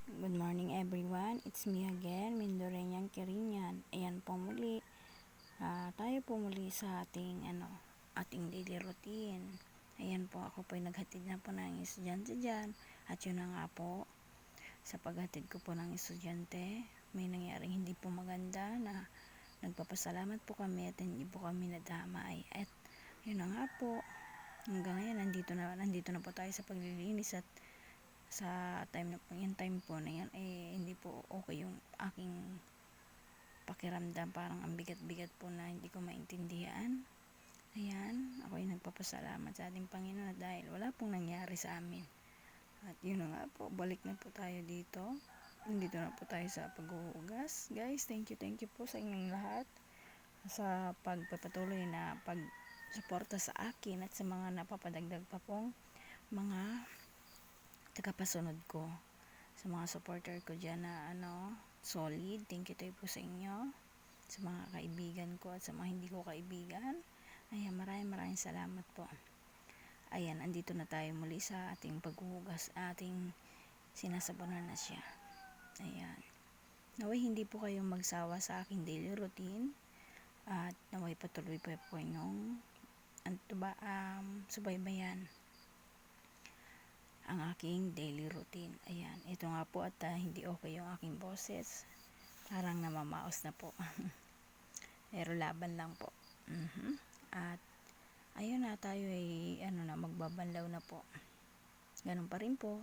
Good morning everyone, it's me again, Mindoreñang Kirinyan. Ayan po muli, tayo po muli sa ating daily routine. Ayan po, ako po ay naghatid na po ng estudyante dyan. At yun na nga po, sa paghatid ko po ng estudyante, may nangyaring hindi po maganda na nagpapasalamat po kami at hindi po kami nadamay. At yun na nga po, hanggang ngayon nandito na po tayo sa paglilinis at sa time po na yan hindi po okay yung aking pakiramdam, parang ang bigat-bigat po na hindi ko maintindihan. Ayan, ako ay nagpapasalamat sa ating Panginoon dahil wala pong nangyari sa amin. At yun na nga po, balik na po tayo dito. Nandito na po tayo sa paghuhugas. Guys, thank you po sa inyong lahat sa pagpapatuloy na pagsuporta sa akin at sa mga napapadagdag pa pong mga tagapasunod ko, sa mga supporter ko dyan na solid. Thank you po sa inyo, sa mga kaibigan ko at sa mga hindi ko kaibigan. Ayan, maraming salamat po. Ayan, andito na tayo muli sa ating paghuhugas, ating sinasabunan na siya. Ayan, naway hindi po kayong magsawa sa aking daily routine at naway patuloy po inyong subaybayan ang aking daily routine. Ayan, ito nga po at hindi okay yung aking boses, parang namamaos na po. Pero laban lang po. At ayun na, tayo ay magbabanlaw na po. Ganun pa rin po,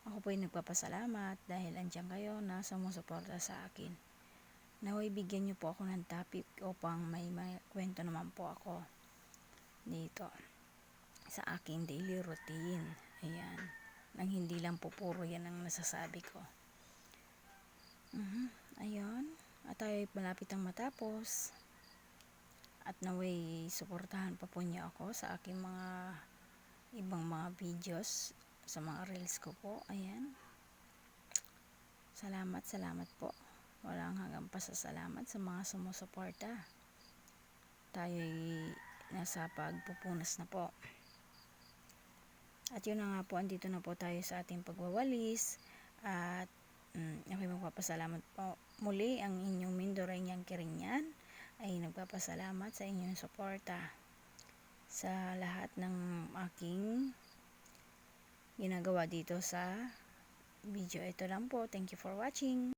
ako po ay nagpapasalamat dahil andyan kayo na sumusuporta sa akin. Naway bigyan nyo po ako ng topic upang may kwento naman po ako dito sa aking daily routine. Ayan, nang hindi lang po puro yan ang nasasabi ko. Ayun, at tayo ay malapit ang matapos. At naway suportahan pa po niyo ako sa aking mga ibang mga videos, sa mga reels ko po. Ayan, salamat po. Walang hanggang pasasalamat sa mga sumusuporta. Tayo ay nasa pagpupunas na po. At yun na nga po, andito na po tayo sa ating pagwawalis. At ako'y magpapasalamat po muli. Ang inyong Mindoreñang Kirinyan ay nagpapasalamat sa inyong suporta sa lahat ng aking ginagawa dito sa video. Ito lang po. Thank you for watching.